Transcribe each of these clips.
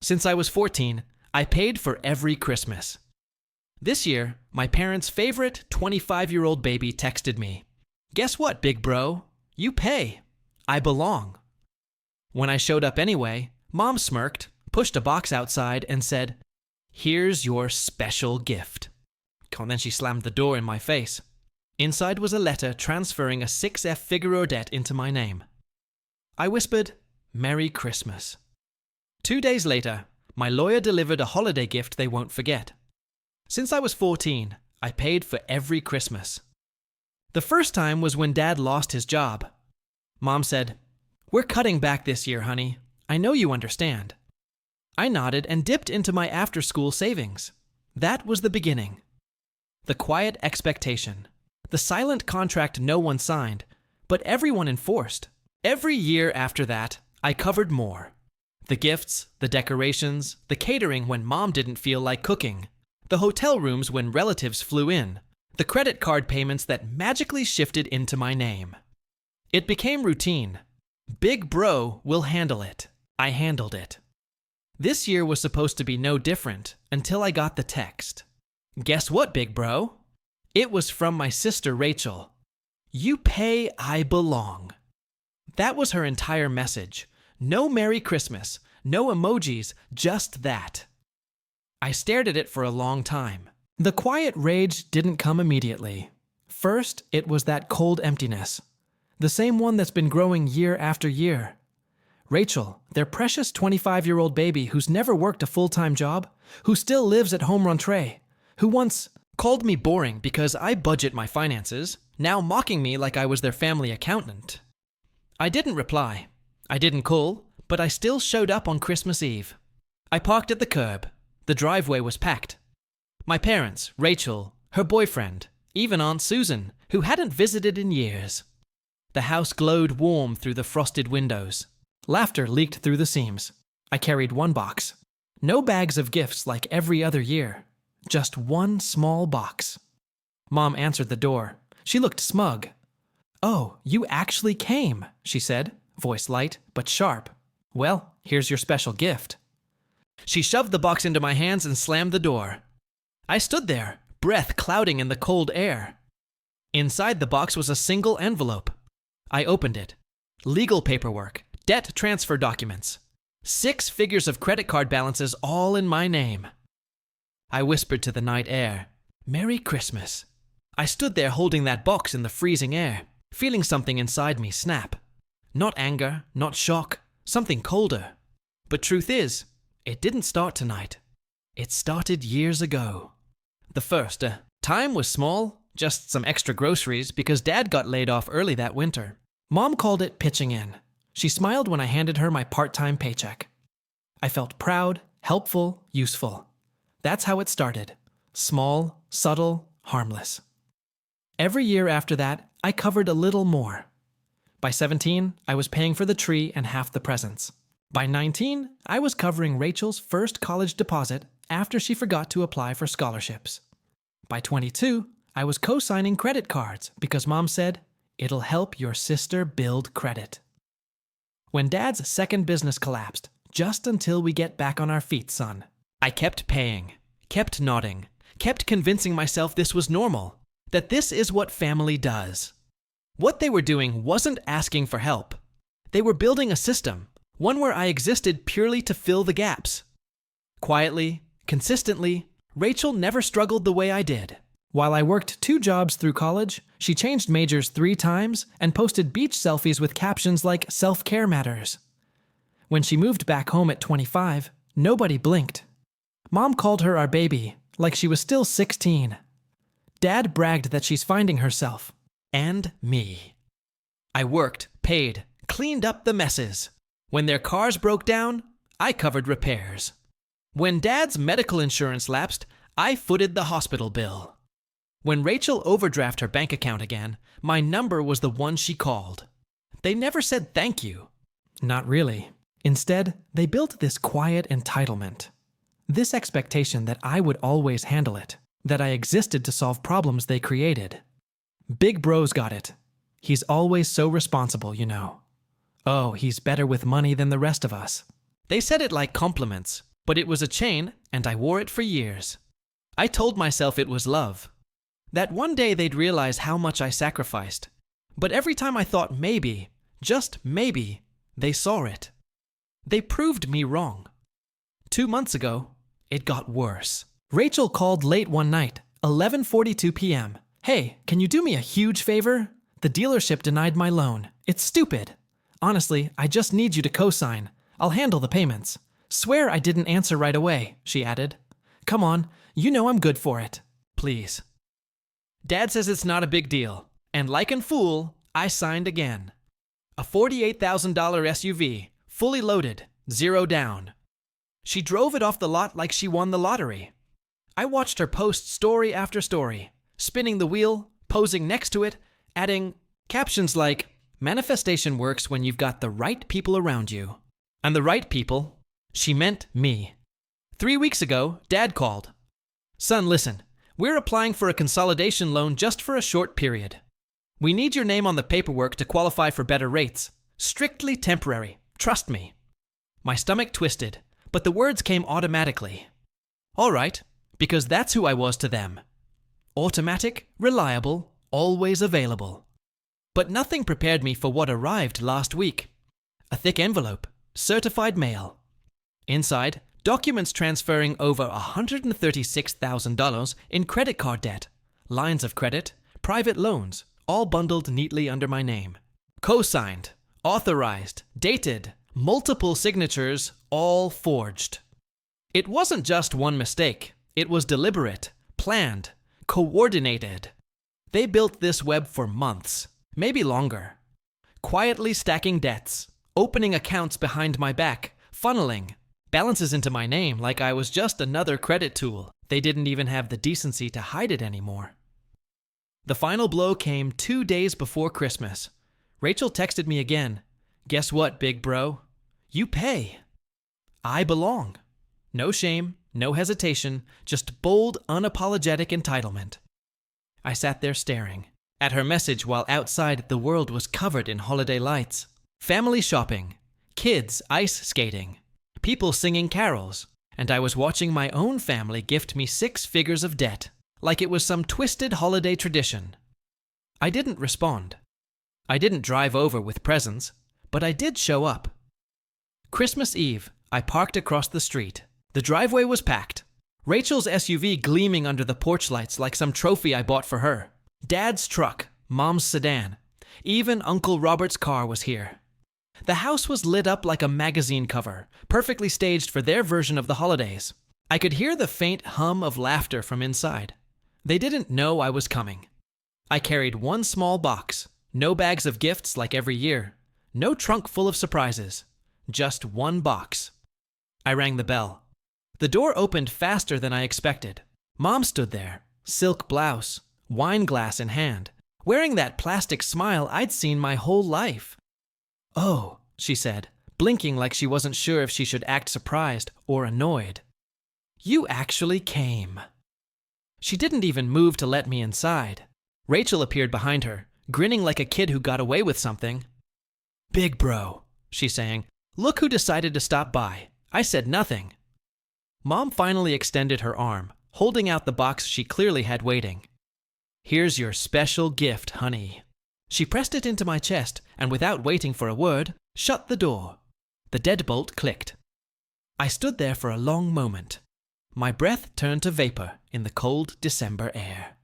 Since I was 14, I paid for every Christmas. This year, my parents' favorite 25-year-old baby texted me, "Guess what, big bro? You pay. I belong." When I showed up anyway, Mom smirked, pushed a box outside, and said, "Here's your special gift." And then she slammed the door in my face. Inside was a letter transferring a 6F Figaro debt into my name. I whispered, "Merry Christmas." 2 days later, my lawyer delivered a holiday gift they won't forget. Since I was 14, I paid for every Christmas. The first time was when Dad lost his job. Mom said, "We're cutting back this year, honey. I know you understand." I nodded and dipped into my after-school savings. That was the beginning. The quiet expectation. The silent contract no one signed, but everyone enforced. Every year after that, I covered more. The gifts, the decorations, the catering when Mom didn't feel like cooking, the hotel rooms when relatives flew in, the credit card payments that magically shifted into my name. It became routine. Big bro will handle it. I handled it. This year was supposed to be no different until I got the text. "Guess what, big bro?" It was from my sister Rachel. "You pay, I belong." That was her entire message. No Merry Christmas, no emojis, just that. I stared at it for a long time. The quiet rage didn't come immediately. First, it was that cold emptiness. The same one that's been growing year after year. Rachel, their precious 25-year-old baby who's never worked a full-time job, who still lives at home rentree, who once called me boring because I budget my finances, now mocking me like I was their family accountant. I didn't reply. I didn't call, but I still showed up on Christmas Eve. I parked at the curb. The driveway was packed. My parents, Rachel, her boyfriend, even Aunt Susan, who hadn't visited in years. The house glowed warm through the frosted windows. Laughter leaked through the seams. I carried one box. No bags of gifts like every other year. Just one small box. Mom answered the door. She looked smug. "Oh, you actually came," she said, voice light but sharp. "Well, here's your special gift." She shoved the box into my hands and slammed the door. I stood there, breath clouding in the cold air. Inside the box was a single envelope. I opened it. Legal paperwork, debt transfer documents, 6 figures of credit card balances all in my name. I whispered to the night air, "Merry Christmas." I stood there holding that box in the freezing air, feeling something inside me snap. Not anger, not shock, something colder. But truth is, it didn't start tonight. It started years ago. The first, time was small, just some extra groceries because Dad got laid off early that winter. Mom called it pitching in. She smiled when I handed her my part-time paycheck. I felt proud, helpful, useful. That's how it started. Small, subtle, harmless. Every year after that, I covered a little more. By 17, I was paying for the tree and half the presents. By 19, I was covering Rachel's first college deposit after she forgot to apply for scholarships. By 22, I was co-signing credit cards because Mom said, "It'll help your sister build credit." When Dad's second business collapsed, "Just until we get back on our feet, son," I kept paying, kept nodding, kept convincing myself this was normal, that this is what family does. What they were doing wasn't asking for help. They were building a system, one where I existed purely to fill the gaps. Quietly, consistently, Rachel never struggled the way I did. While I worked 2 jobs through college, she changed majors 3 times and posted beach selfies with captions like "self-care matters." When she moved back home at 25, nobody blinked. Mom called her our baby, like she was still 16. Dad bragged that she's finding herself. And me. I worked, paid, cleaned up the messes. When their cars broke down, I covered repairs. When Dad's medical insurance lapsed, I footed the hospital bill. When Rachel overdrafted her bank account again, my number was the one she called. They never said thank you. Not really. Instead, they built this quiet entitlement. This expectation that I would always handle it, that I existed to solve problems they created. Big bro's got it. He's always so responsible, you know. Oh, he's better with money than the rest of us. They said it like compliments, But it was a chain, and I wore it for years. I told myself it was love. That one day they'd realize how much I sacrificed. But every time I thought maybe, just maybe, they saw it. They proved me wrong. 2 months ago, it got worse. Rachel called late one night, 11:42 p.m. "Hey, can you do me a huge favor? The dealership denied my loan. It's stupid. Honestly, I just need you to co-sign. I'll handle the payments. Swear I didn't answer right away," she added. "Come on, you know I'm good for it. Please." Dad says it's not a big deal, and like a fool, I signed again. A $48,000 SUV, fully loaded, 0 down. She drove it off the lot like she won the lottery. I watched her post story after story, spinning the wheel, posing next to it, adding captions like, "Manifestation works when you've got the right people around you." And the right people, she meant me. 3 weeks ago, Dad called. "Son, listen, we're applying for a consolidation loan just for a short period. We need your name on the paperwork to qualify for better rates. Strictly temporary, trust me." My stomach twisted, but the words came automatically. All right, because that's who I was to them. Automatic, reliable, always available. But nothing prepared me for what arrived last week. A thick envelope, certified mail. Inside, documents transferring over $136,000 in credit card debt, lines of credit, private loans, all bundled neatly under my name. Co-signed, authorized, dated, multiple signatures, all forged. It wasn't just one mistake. It was deliberate, planned, coordinated. They built this web for months, maybe longer. Quietly stacking debts, opening accounts behind my back, funneling balances into my name like I was just another credit tool. They didn't even have the decency to hide it anymore. The final blow came 2 days before Christmas. Rachel texted me again. "Guess what, big bro? You pay. I belong." No shame, no hesitation, just bold, unapologetic entitlement. I sat there staring at her message while outside the world was covered in holiday lights. Family shopping, kids ice skating, people singing carols, and I was watching my own family gift me 6 figures of debt, like it was some twisted holiday tradition. I didn't respond. I didn't drive over with presents, but I did show up. Christmas Eve, I parked across the street. The driveway was packed. Rachel's SUV gleaming under the porch lights like some trophy I bought for her. Dad's truck, Mom's sedan. Even Uncle Robert's car was here. The house was lit up like a magazine cover, perfectly staged for their version of the holidays. I could hear the faint hum of laughter from inside. They didn't know I was coming. I carried one small box, no bags of gifts like every year, no trunk full of surprises, just one box. I rang the bell. The door opened faster than I expected. Mom stood there, silk blouse, wine glass in hand, wearing that plastic smile I'd seen my whole life. "Oh," she said, blinking like she wasn't sure if she should act surprised or annoyed. "You actually came." She didn't even move to let me inside. Rachel appeared behind her, grinning like a kid who got away with something. "Big bro," she sang, "look who decided to stop by. I said nothing." Mom finally extended her arm, holding out the box she clearly had waiting. "Here's your special gift, honey." She pressed it into my chest and without waiting for a word, shut the door. The deadbolt clicked. I stood there for a long moment. My breath turned to vapor in the cold December air.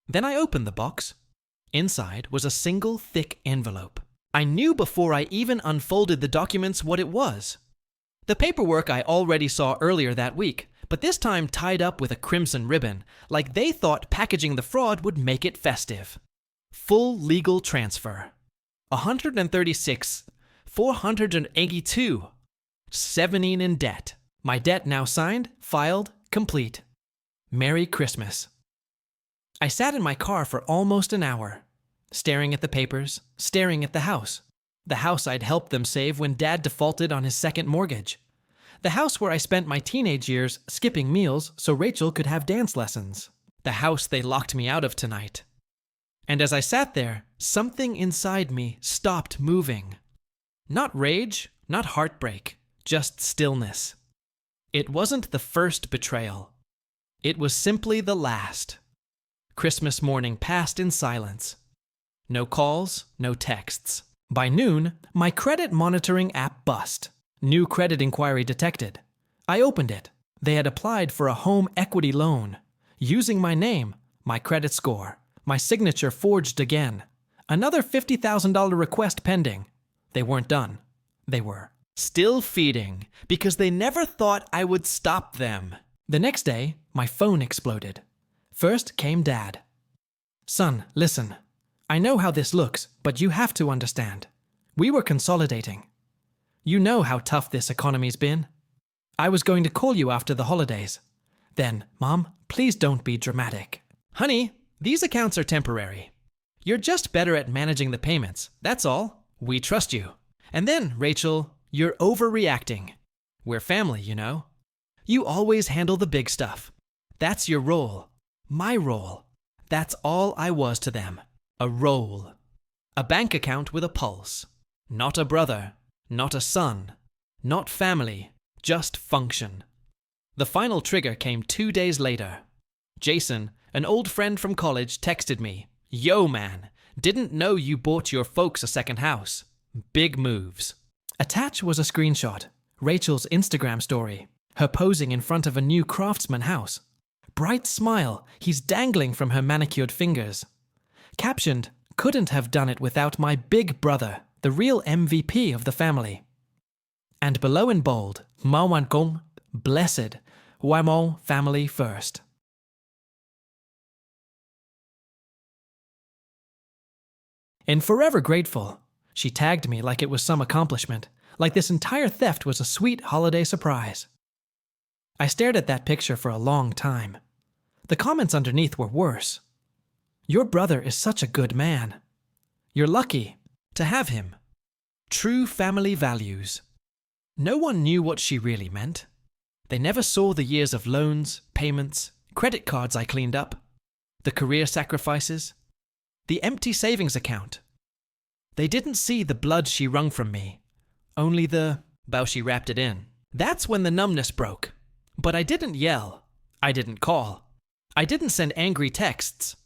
Then I opened the box. Inside was a single thick envelope. I knew before I even unfolded the documents what it was. The paperwork I already saw earlier that week, but this time tied up with a crimson ribbon, like they thought packaging the fraud would make it festive. Full legal transfer. 136, 482, 17 in debt. My debt now signed, filed, complete. Merry Christmas. I sat in my car for almost an hour, staring at the papers, staring at the house I'd helped them save when Dad defaulted on his second mortgage. The house where I spent my teenage years skipping meals so Rachel could have dance lessons. The house they locked me out of tonight. And as I sat there, something inside me stopped moving. Not rage, not heartbreak, just stillness. It wasn't the first betrayal. It was simply the last. Christmas morning passed in silence. No calls, no texts. By noon, my credit monitoring app bust. New credit inquiry detected. I opened it. They had applied for a home equity loan. Using my name, my credit score, my signature forged again. Another $50,000 request pending. They weren't done. They were still feeding because they never thought I would stop them. The next day, my phone exploded. First came Dad. "Son, listen. I know how this looks, but you have to understand. We were consolidating. You know how tough this economy's been. I was going to call you after the holidays. Then, Mom, please don't be dramatic. Honey, these accounts are temporary. You're just better at managing the payments, that's all. We trust you. And then, Rachel, you're overreacting. We're family, you know. You always handle the big stuff. That's your role. My role. That's all I was to them. A role. A bank account with a pulse. Not a brother. Not a son. Not family. Just function. The final trigger came 2 days later. Jason, an old friend from college, texted me, "Yo, man, didn't know you bought your folks a second house. Big moves." Attached was a screenshot. Rachel's Instagram story. Her posing in front of a new Craftsman house. Bright smile, he's dangling from her manicured fingers. Captioned, "Couldn't have done it without my big brother, the real MVP of the family." And below in bold, "Mao Wan Gong, blessed, Waimong family first." And forever grateful, she tagged me like it was some accomplishment, like this entire theft was a sweet holiday surprise. I stared at that picture for a long time. The comments underneath were worse. "Your brother is such a good man. You're lucky to have him. True family values." No one knew what she really meant. They never saw the years of loans, payments, credit cards I cleaned up, the career sacrifices, the empty savings account. They didn't see the blood she wrung from me, only the bow she wrapped it in. That's when the numbness broke. But I didn't yell. I didn't call. I didn't send angry texts.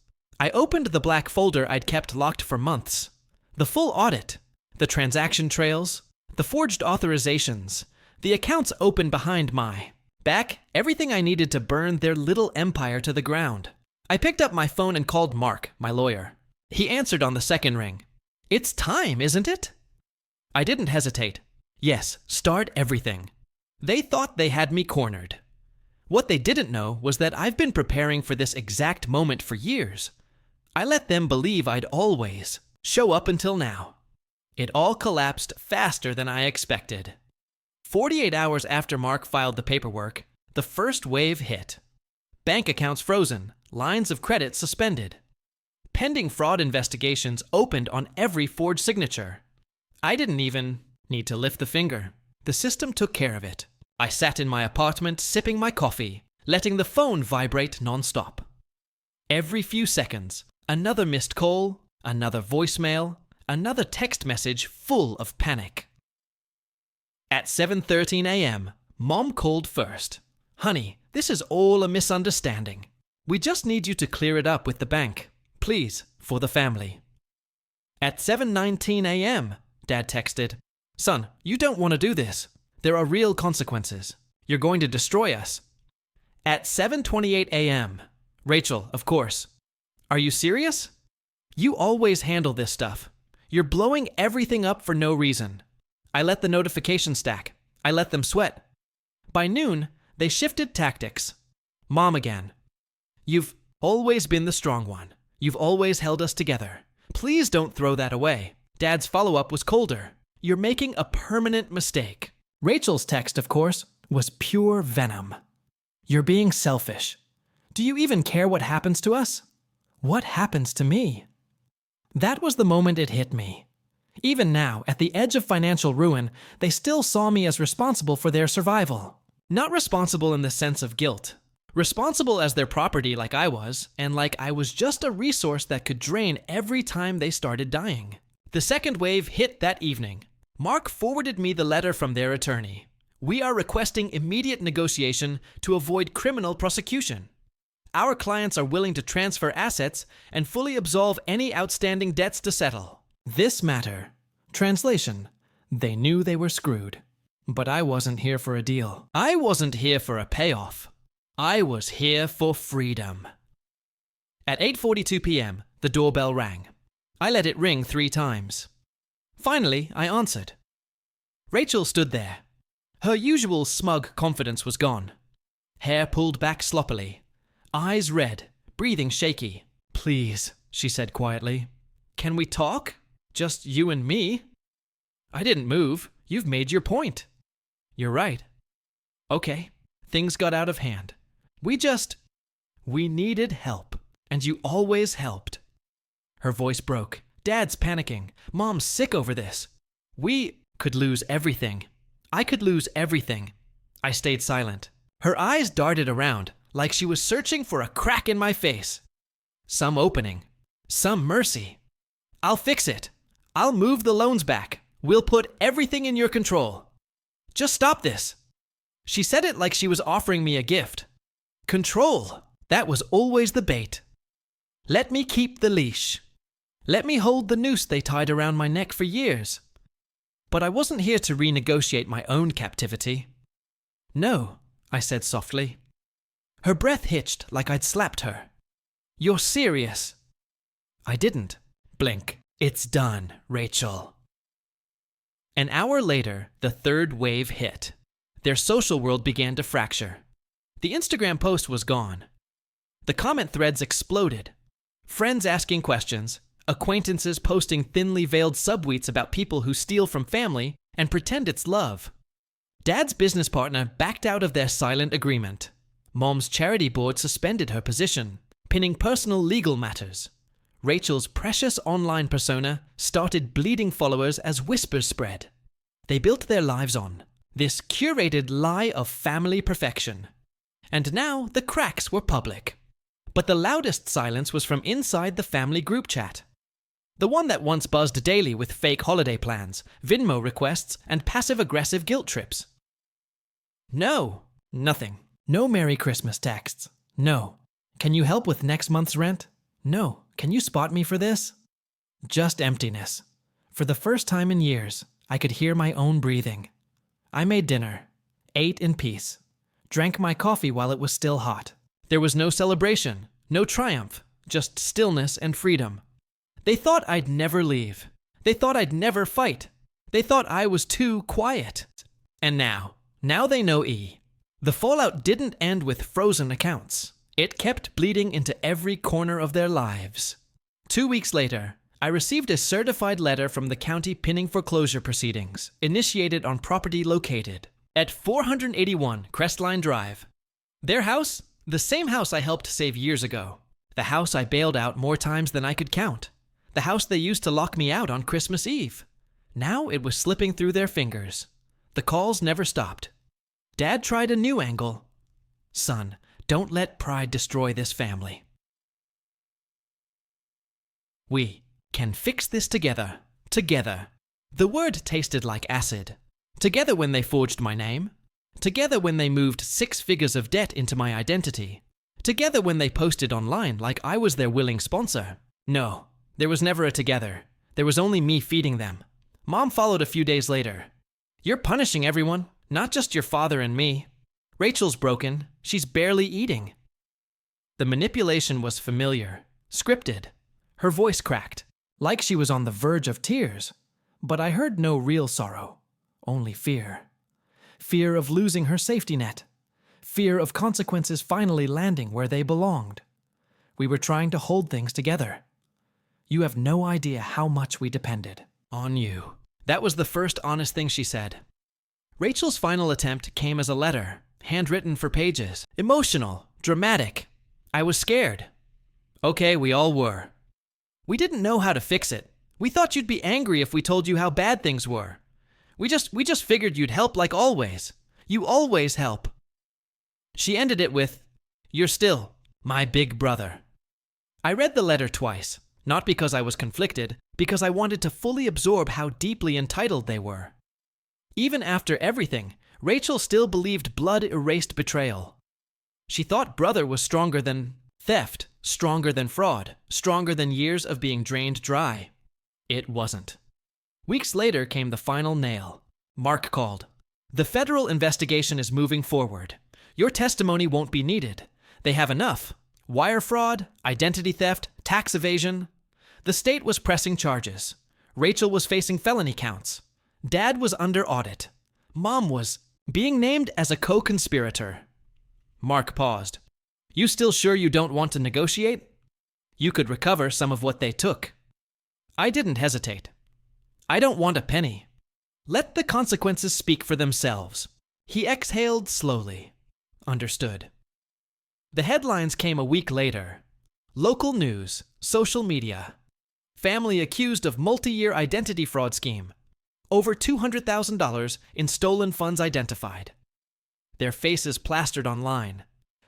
I opened the black folder I'd kept locked for months. The full audit, the transaction trails, the forged authorizations, the accounts open behind my back, everything I needed to burn their little empire to the ground. I picked up my phone and called Mark, my lawyer. He answered on the second ring. "It's time, isn't it?" I didn't hesitate. Yes, start everything. They thought they had me cornered. What they didn't know was that I've been preparing for this exact moment for years. I let them believe I'd always show up until now. It all collapsed faster than I expected. 48 hours after Mark filed the paperwork, the first wave hit. Bank accounts frozen, lines of credit suspended. Pending fraud investigations opened on every forged signature. I didn't even need to lift the finger. The system took care of it. I sat in my apartment sipping my coffee, letting the phone vibrate nonstop. Every few seconds, another missed call, another voicemail, another text message full of panic. At 7:13 a.m., Mom called first. "Honey, this is all a misunderstanding. We just need you to clear it up with the bank. Please, for the family." At 7:19 a.m., Dad texted, "Son, you don't want to do this. There are real consequences. You're going to destroy us." At 7:28 a.m., "Rachel, of course. Are you serious? You always handle this stuff. You're blowing everything up for no reason." I let the notifications stack. I let them sweat. By noon, they shifted tactics. "Mom again. You've always been the strong one. You've always held us together. Please don't throw that away." Dad's follow-up was colder. "You're making a permanent mistake." Rachel's text, of course, was pure venom. "You're being selfish. Do you even care what happens to us? What happens to me?" That was the moment it hit me. Even now, at the edge of financial ruin, they still saw me as responsible for their survival. Not responsible in the sense of guilt. Responsible as their property like I was, and like I was just a resource that could drain every time they started dying. The second wave hit that evening. Mark forwarded me the letter from their attorney. We are requesting immediate negotiation to avoid criminal prosecution. Our clients are willing to transfer assets and fully absolve any outstanding debts to settle this matter. Translation: they knew they were screwed. But I wasn't here for a deal. I wasn't here for a payoff. I was here for freedom. At 8:42 p.m., the doorbell rang. I let it ring 3 times. Finally, I answered. Rachel stood there. Her usual smug confidence was gone. Hair pulled back sloppily. Eyes red, breathing shaky. "Please," she said quietly. "Can we talk? Just you and me?" I didn't move. "You've made your point." "You're right." "Okay." Things got out of hand. We needed help. And you always helped. Her voice broke. "Dad's panicking. Mom's sick over this. We could lose everything. I could lose everything." I stayed silent. Her eyes darted around, like she was searching for a crack in my face. Some opening. Some mercy. "I'll fix it. I'll move the loans back. We'll put everything in your control. Just stop this." She said it like she was offering me a gift. Control. That was always the bait. Let me keep the leash. Let me hold the noose they tied around my neck for years. But I wasn't here to renegotiate my own captivity. "No," I said softly. Her breath hitched like I'd slapped her. "You're serious." I didn't. Blink. "It's done, Rachel." An hour later, the third wave hit. Their social world began to fracture. The Instagram post was gone. The comment threads exploded. Friends asking questions, acquaintances posting thinly veiled subtweets about people who steal from family and pretend it's love. Dad's business partner backed out of their silent agreement. Mom's charity board suspended her position, pinning personal legal matters. Rachel's precious online persona started bleeding followers as whispers spread. They built their lives on this curated lie of family perfection. And now the cracks were public. But the loudest silence was from inside the family group chat. The one that once buzzed daily with fake holiday plans, Venmo requests, and passive-aggressive guilt trips. No, nothing. No Merry Christmas texts. No. Can you help with next month's rent? No. Can you spot me for this? Just emptiness. For the first time in years, I could hear my own breathing. I made dinner, ate in peace, drank my coffee while it was still hot. There was no celebration, no triumph, just stillness and freedom. They thought I'd never leave. They thought I'd never fight. They thought I was too quiet. And now they know E. The fallout didn't end with frozen accounts. It kept bleeding into every corner of their lives. 2 weeks later, I received a certified letter from the county pinning foreclosure proceedings, initiated on property located at 481 Crestline Drive. Their house? The same house I helped save years ago. The house I bailed out more times than I could count. The house they used to lock me out on Christmas Eve. Now it was slipping through their fingers. The calls never stopped. Dad tried a new angle. "Son, don't let pride destroy this family. We can fix this together. Together." The word tasted like acid. Together when they forged my name. Together when they moved 6 figures of debt into my identity. Together when they posted online like I was their willing sponsor. No, there was never a together. There was only me feeding them. Mom followed a few days later. "You're punishing everyone, not just your father and me. Rachel's broken. She's barely eating." The manipulation was familiar, scripted. Her voice cracked, like she was on the verge of tears. But I heard no real sorrow, only fear. Fear of losing her safety net. Fear of consequences finally landing where they belonged. We were trying to hold things together. You have no idea how much we depended on you. That was the first honest thing she said. Rachel's final attempt came as a letter, handwritten for pages. Emotional, dramatic. I was scared. Okay, we all were. We didn't know how to fix it. We thought you'd be angry if we told you how bad things were. We just figured you'd help like always. You always help. She ended it with, "You're still my big brother." I read the letter twice, not because I was conflicted, because I wanted to fully absorb how deeply entitled they were. Even after everything, Rachel still believed blood erased betrayal. She thought brother was stronger than theft, stronger than fraud, stronger than years of being drained dry. It wasn't. Weeks later came the final nail. Mark called. The federal investigation is moving forward. Your testimony won't be needed. They have enough. Wire fraud, identity theft, tax evasion. The state was pressing charges. Rachel was facing felony counts. Dad was under audit. Mom was being named as a co-conspirator. Mark paused. You still sure you don't want to negotiate? You could recover some of what they took. I didn't hesitate. I don't want a penny. Let the consequences speak for themselves. He exhaled slowly. Understood. The headlines came a week later. Local news, social media. Family accused of multi-year identity fraud scheme. Over $200,000 in stolen funds identified. Their faces plastered online.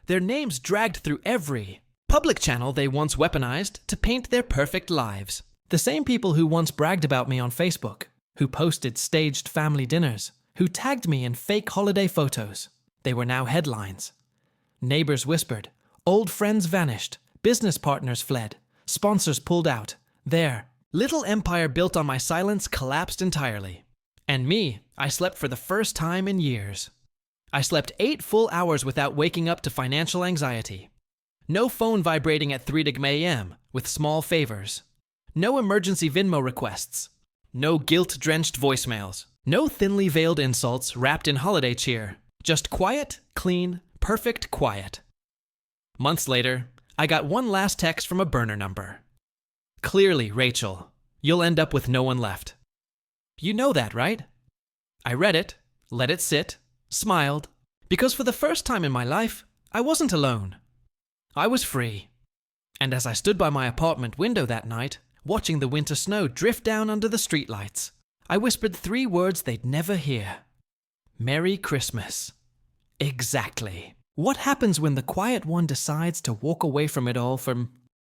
Their names dragged through every public channel they once weaponized to paint their perfect lives. The same people who once bragged about me on Facebook, who posted staged family dinners, who tagged me in fake holiday photos. They were now headlines. Neighbors whispered, old friends vanished, business partners fled, sponsors pulled out. Their little empire built on my silence collapsed entirely. And me, I slept for the first time in years. I slept 8 full hours without waking up to financial anxiety. No phone vibrating at 3 a.m. with small favors. No emergency Venmo requests. No guilt-drenched voicemails. No thinly veiled insults wrapped in holiday cheer. Just quiet, clean, perfect quiet. Months later, I got one last text from a burner number. Clearly, Rachel, you'll end up with no one left. You know that, right? I read it, let it sit, smiled, because for the first time in my life, I wasn't alone. I was free. And as I stood by my apartment window that night, watching the winter snow drift down under the streetlights, I whispered 3 words they'd never hear. Merry Christmas. Exactly. What happens when the quiet one decides to walk away from it all from